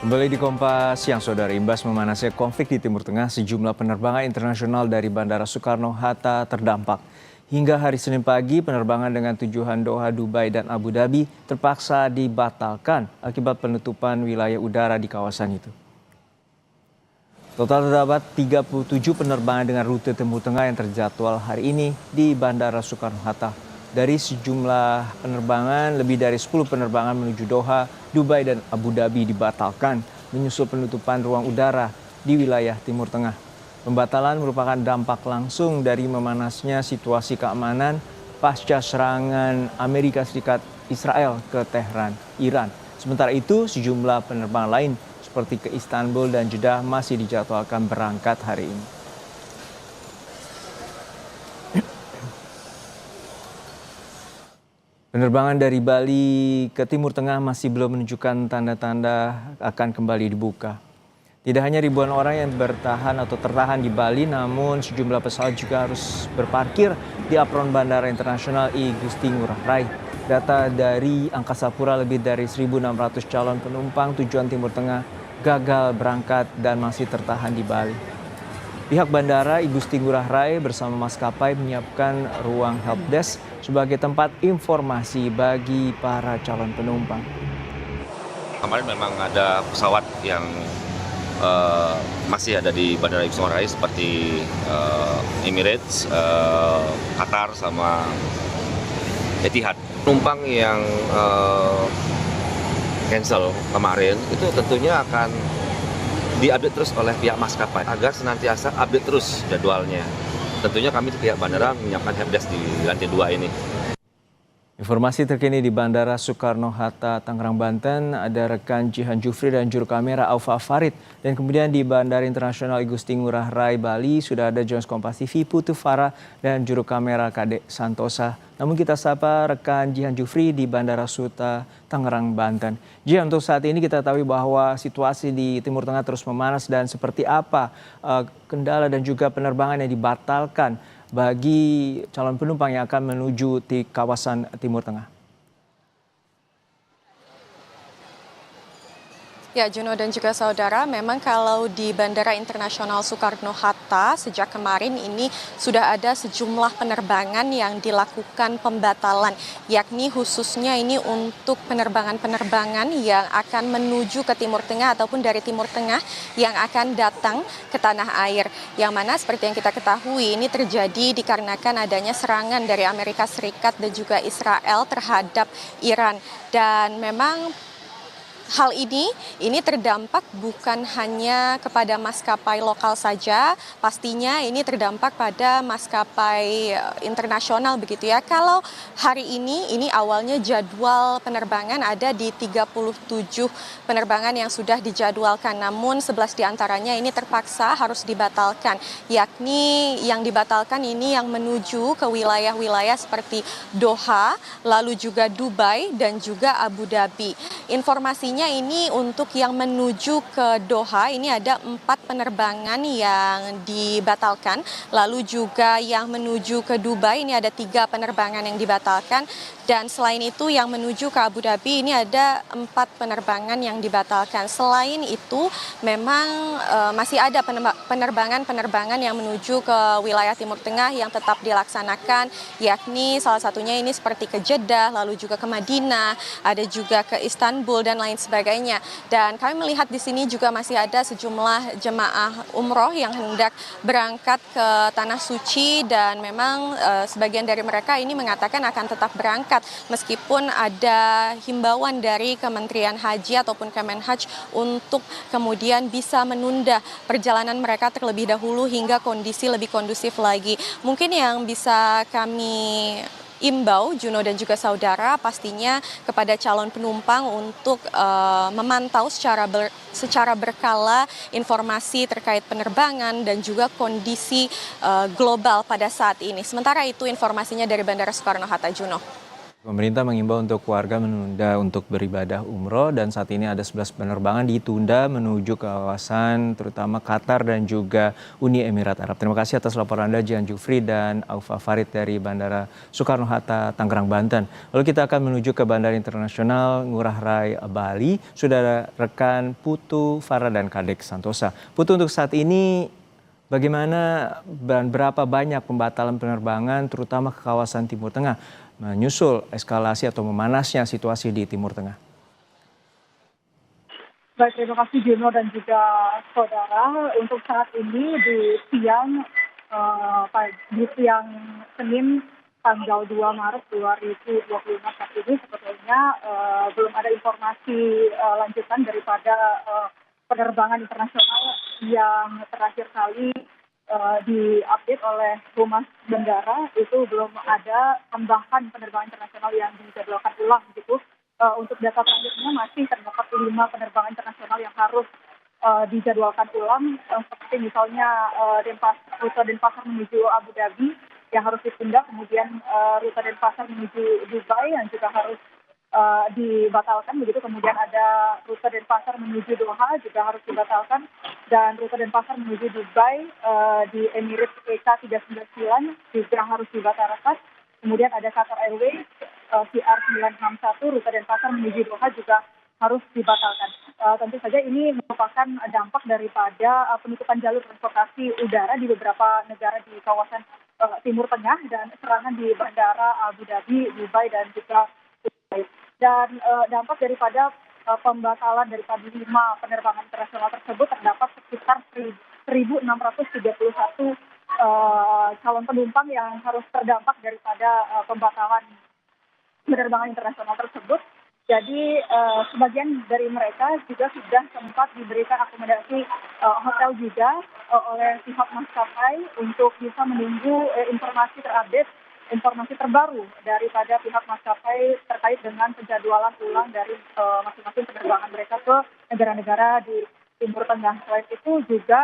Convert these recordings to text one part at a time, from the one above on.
Kembali di Kompas Siang, Saudara. Imbas memanasnya konflik di Timur Tengah, sejumlah penerbangan internasional dari Bandara Soekarno-Hatta terdampak. Hingga hari Senin pagi, penerbangan dengan tujuan Doha, Dubai, dan Abu Dhabi terpaksa dibatalkan akibat penutupan wilayah udara di kawasan itu. Total terdapat 37 penerbangan dengan rute Timur Tengah yang terjadwal hari ini di Bandara Soekarno-Hatta. Dari sejumlah penerbangan, lebih dari 10 penerbangan menuju Doha, Dubai, dan Abu Dhabi dibatalkan menyusul penutupan ruang udara di wilayah Timur Tengah. Pembatalan merupakan dampak langsung dari memanasnya situasi keamanan pasca serangan Amerika Serikat Israel ke Tehran, Iran. Sementara itu, sejumlah penerbangan lain seperti ke Istanbul dan Jeddah masih dijadwalkan berangkat hari ini. Penerbangan dari Bali ke Timur Tengah masih belum menunjukkan tanda-tanda akan kembali dibuka. Tidak hanya ribuan orang yang bertahan atau tertahan di Bali, namun sejumlah pesawat juga harus berparkir di apron Bandara Internasional I Gusti Ngurah Rai. Data dari Angkasa Pura, lebih dari 1.600 calon penumpang tujuan Timur Tengah gagal berangkat dan masih tertahan di Bali. Pihak Bandara I Gusti Ngurah Rai bersama maskapai menyiapkan ruang helpdesk sebagai tempat informasi bagi para calon penumpang. Kemarin memang ada pesawat yang masih ada di Bandara I Gusti Ngurah Rai seperti Emirates, Qatar, sama Etihad. Penumpang yang cancel kemarin itu tentunya akan diupdate terus oleh pihak maskapai agar senantiasa update terus jadwalnya. Tentunya kami di pihak bandara menyiapkan helpdesk di lantai 2 ini. Informasi terkini di Bandara Soekarno-Hatta, Tangerang, Banten, ada rekan Jihan Jufri dan juru kamera Aufa Farid. Dan kemudian di Bandara Internasional I Gusti Ngurah Rai, Bali, sudah ada jurnalis Kompas TV Putu Farah dan juru kamera Kadek Santosa. Namun kita sapa rekan Jihan Jufri di Bandara Suta, Tangerang, Banten. Jihan, untuk saat ini kita tahu bahwa situasi di Timur Tengah terus memanas dan seperti apa kendala dan juga penerbangan yang dibatalkan bagi calon penumpang yang akan menuju di kawasan Timur Tengah. Ya, Juno dan juga saudara, memang kalau di Bandara Internasional Soekarno-Hatta sejak kemarin ini sudah ada sejumlah penerbangan yang dilakukan pembatalan, yakni khususnya ini untuk penerbangan-penerbangan yang akan menuju ke Timur Tengah ataupun dari Timur Tengah yang akan datang ke tanah air. Yang mana seperti yang kita ketahui ini terjadi dikarenakan adanya serangan dari Amerika Serikat dan juga Israel terhadap Iran. Dan memang hal ini terdampak bukan hanya kepada maskapai lokal saja, pastinya ini terdampak pada maskapai internasional begitu ya. Kalau hari ini awalnya jadwal penerbangan ada di 37 penerbangan yang sudah dijadwalkan, namun 11 diantaranya ini terpaksa harus dibatalkan, yakni yang dibatalkan ini yang menuju ke wilayah-wilayah seperti Doha, lalu juga Dubai dan juga Abu Dhabi. Informasinya ini untuk yang menuju ke Doha ini ada 4 penerbangan yang dibatalkan, lalu juga yang menuju ke Dubai ini ada 3 penerbangan yang dibatalkan, dan selain itu yang menuju ke Abu Dhabi ini ada 4 penerbangan yang dibatalkan. Selain itu memang masih ada penerbangan yang menuju ke wilayah Timur Tengah yang tetap dilaksanakan, yakni salah satunya ini seperti ke Jeddah, lalu juga ke Madinah, ada juga ke Istanbul dan lain sebagainya. Dan kami melihat di sini juga masih ada sejumlah jemaah umroh yang hendak berangkat ke Tanah Suci, dan memang sebagian dari mereka ini mengatakan akan tetap berangkat meskipun ada himbauan dari Kementerian Haji ataupun Kemenhaj untuk kemudian bisa menunda perjalanan mereka terlebih dahulu hingga kondisi lebih kondusif lagi. Mungkin yang bisa kami imbau, Juno dan juga saudara, pastinya kepada calon penumpang untuk memantau secara berkala informasi terkait penerbangan dan juga kondisi global pada saat ini. Sementara itu informasinya dari Bandara Soekarno-Hatta, Juno. Pemerintah mengimbau untuk warga menunda untuk beribadah umroh dan saat ini ada 11 penerbangan ditunda menuju ke kawasan terutama Qatar dan juga Uni Emirat Arab. Terima kasih atas laporan Anda Jian Jufri dan Aufa Farid dari Bandara Soekarno-Hatta, Tangerang, Banten. Lalu kita akan menuju ke Bandara Internasional Ngurah Rai, Bali. Sudah ada rekan Putu Farah dan Kadek Santosa. Putu, untuk saat ini bagaimana dan berapa banyak pembatalan penerbangan terutama ke kawasan Timur Tengah menyusul eskalasi atau memanasnya situasi di Timur Tengah? Baik, terima kasih Juno dan juga saudara. Untuk saat ini di siang Senin tanggal 2 Maret 2025 saat ini sebetulnya belum ada informasi lanjutan daripada penerbangan internasional yang terakhir kali diupdate oleh Humas Bandara. Itu belum ada tambahan penerbangan internasional yang dijadwalkan ulang gitu. Untuk data terakhirnya masih terdapat 5 penerbangan internasional yang harus dijadwalkan ulang, seperti misalnya rute Denpasar menuju Abu Dhabi yang harus ditunda, kemudian rute Denpasar menuju Dubai yang juga harus dibatalkan begitu, kemudian ada rute Denpasar menuju Doha juga harus dibatalkan, dan rute Denpasar menuju Dubai di Emirates EK399 juga harus dibatalkan. Kemudian ada Qatar Airways CR961 rute Denpasar menuju Doha juga harus dibatalkan. Tentu saja ini merupakan dampak daripada penutupan jalur transportasi udara di beberapa negara di kawasan Timur Tengah dan serangan di bandara Abu Dhabi, Dubai dan juga Dubai. Dan dampak daripada pembatalan daripada 5 penerbangan internasional tersebut terdapat sekitar 1.631 calon penumpang yang harus terdampak daripada pembatalan penerbangan internasional tersebut. Jadi sebagian dari mereka juga sudah sempat diberikan akomodasi hotel juga oleh pihak maskapai untuk bisa menunggu informasi terupdate, informasi terbaru daripada pihak maskapai terkait dengan penjadwalan ulang dari masing-masing penerbangan mereka ke negara-negara di Timur Tengah. Selain itu juga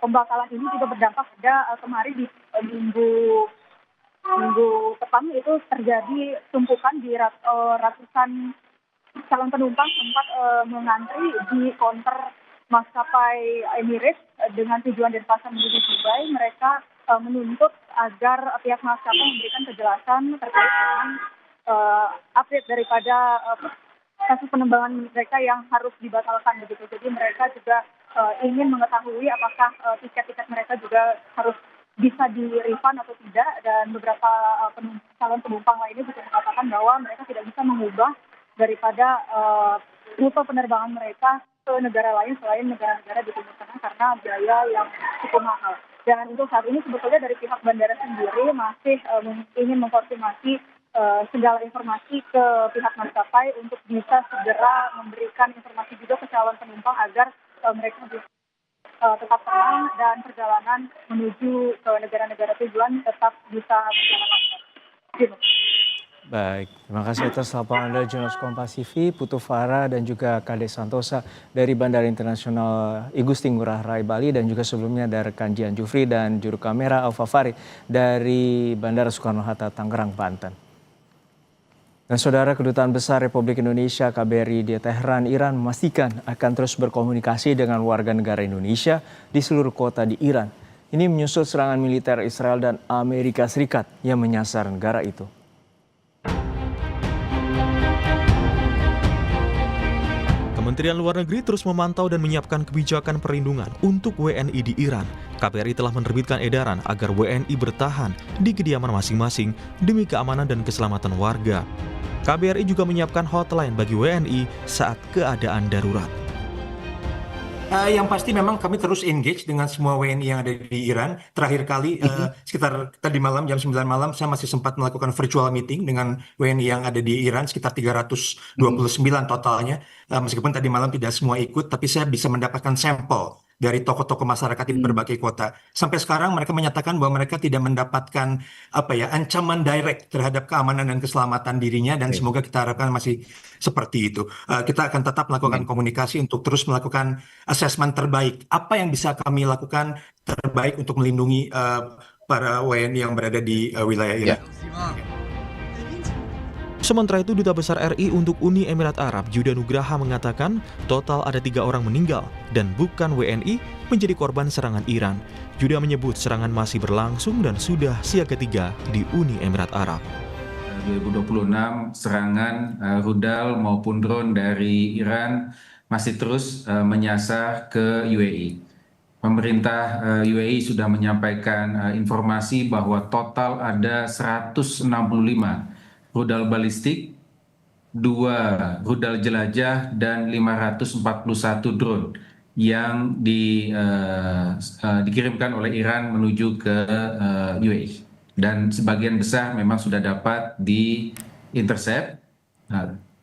pembatalan ini juga berdampak pada kemarin di minggu depan itu terjadi tumpukan di ratusan calon penumpang sempat mengantri di konter maskapai Emirates dengan tujuan Denpasar menuju Dubai. Mereka menuntut agar pihak maskapai memberikan kejelasan terkait dengan update daripada kasus penerbangan mereka yang harus dibatalkan begitu. Jadi mereka juga ingin mengetahui apakah tiket-tiket mereka juga harus bisa di-refund atau tidak, dan beberapa calon penumpang lainnya juga mengatakan bahwa mereka tidak bisa mengubah daripada rute penerbangan mereka ke negara lain selain negara-negara di Timur Tengah karena biaya yang cukup mahal. Dan untuk saat ini sebetulnya dari pihak bandara sendiri masih ingin mengkonfirmasi segala informasi ke pihak maskapai untuk bisa segera memberikan informasi juga ke calon penumpang agar mereka bisa tetap tenang dan perjalanan menuju ke negara-negara tujuan tetap bisa berjalan lancar. Baik, terima kasih atas laporan Anda Jurnalis Kompas TV, Putu Farah dan juga Kadek Santosa dari Bandara Internasional I Gusti Ngurah Rai, Bali, dan juga sebelumnya ada rekan Jian Jufri dan juru kamera Aufa Farid dari Bandara Soekarno-Hatta, Tangerang, Banten. Dan saudara, Kedutaan Besar Republik Indonesia KBRI di Teheran, Iran memastikan akan terus berkomunikasi dengan warga negara Indonesia di seluruh kota di Iran. Ini menyusul serangan militer Israel dan Amerika Serikat yang menyasar negara itu. Kementerian Luar Negeri terus memantau dan menyiapkan kebijakan perlindungan untuk WNI di Iran. KBRI telah menerbitkan edaran agar WNI bertahan di kediaman masing-masing demi keamanan dan keselamatan warga. KBRI juga menyiapkan hotline bagi WNI saat keadaan darurat. Yang pasti memang kami terus engage dengan semua WNI yang ada di Iran. Terakhir kali sekitar tadi malam jam 9 malam saya masih sempat melakukan virtual meeting dengan WNI yang ada di Iran, sekitar 329 totalnya. Meskipun tadi malam tidak semua ikut, tapi saya bisa mendapatkan sampel dari tokoh-tokoh masyarakat di berbagai kota. Sampai sekarang mereka menyatakan bahwa mereka tidak mendapatkan ancaman direct terhadap keamanan dan keselamatan dirinya, dan semoga kita harapkan masih seperti itu. Kita akan tetap melakukan komunikasi untuk terus melakukan asesmen terbaik. Apa yang bisa kami lakukan terbaik untuk melindungi para WNI yang berada di wilayah ini. Sementara itu, Duta Besar RI untuk Uni Emirat Arab, Yudha Nugraha, mengatakan total ada 3 orang meninggal dan bukan WNI menjadi korban serangan Iran. Yudha menyebut serangan masih berlangsung dan sudah siaga 3 di Uni Emirat Arab. 2026 serangan rudal maupun drone dari Iran masih terus menyasar ke UAE. Pemerintah UAE sudah menyampaikan informasi bahwa total ada 165 rudal balistik, 2 rudal jelajah, dan 541 drone yang dikirimkan oleh Iran menuju ke UAE. Dan sebagian besar memang sudah dapat di-intercept.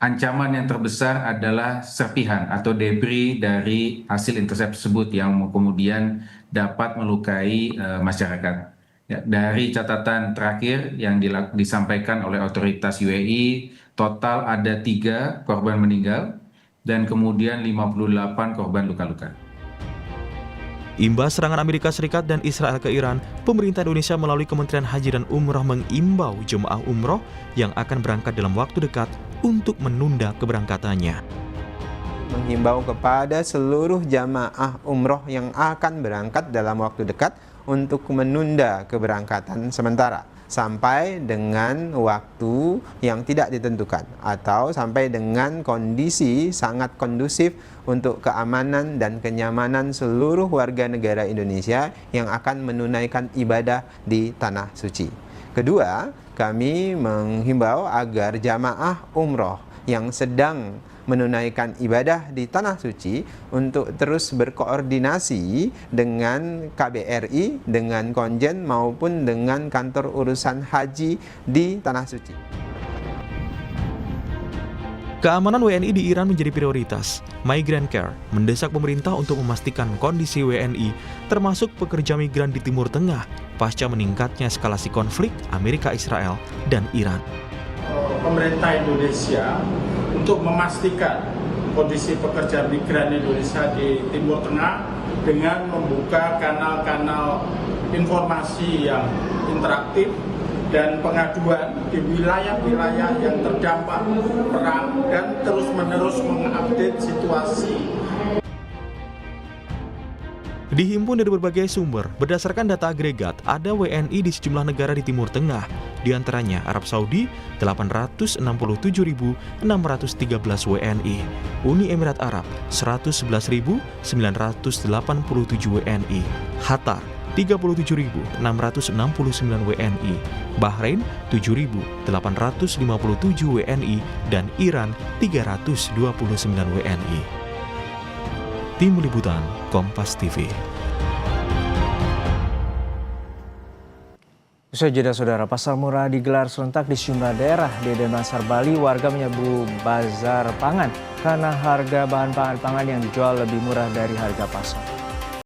Ancaman yang terbesar adalah serpihan atau debris dari hasil intercept tersebut yang kemudian dapat melukai masyarakat. Ya, dari catatan terakhir yang disampaikan oleh otoritas UAE, total ada 3 korban meninggal dan kemudian 58 korban luka-luka. Imbas serangan Amerika Serikat dan Israel ke Iran, pemerintah Indonesia melalui Kementerian Haji dan Umroh mengimbau jemaah umroh yang akan berangkat dalam waktu dekat untuk menunda keberangkatannya. Menghimbau kepada seluruh jamaah umroh yang akan berangkat dalam waktu dekat untuk menunda keberangkatan sementara sampai dengan waktu yang tidak ditentukan atau sampai dengan kondisi sangat kondusif untuk keamanan dan kenyamanan seluruh warga negara Indonesia yang akan menunaikan ibadah di Tanah Suci. Kedua, kami menghimbau agar jamaah umroh yang sedang menunaikan ibadah di Tanah Suci untuk terus berkoordinasi dengan KBRI, dengan Konjen maupun dengan kantor urusan haji di Tanah Suci. Keamanan WNI di Iran menjadi prioritas. Migrant Care mendesak pemerintah untuk memastikan kondisi WNI, termasuk pekerja migran di Timur Tengah, pasca meningkatnya eskalasi konflik Amerika-Israel dan Iran. Pemerintah Indonesia untuk memastikan kondisi pekerja migran Indonesia di Timur Tengah dengan membuka kanal-kanal informasi yang interaktif dan pengaduan di wilayah-wilayah yang terdampak perang dan terus-menerus mengupdate situasi. Dihimpun dari berbagai sumber, berdasarkan data agregat, ada WNI di sejumlah negara di Timur Tengah, di antaranya Arab Saudi 867.613 WNI, Uni Emirat Arab 111.987 WNI, Qatar 37.669 WNI, Bahrain 7.857 WNI, dan Iran 329 WNI. Tim Liputan Kompas TV. Usai jeda saudara, pasar murah digelar serentak di sejumlah daerah di Denpasar, Bali. Warga menyebut bazar pangan karena harga bahan pangan yang dijual lebih murah dari harga pasar.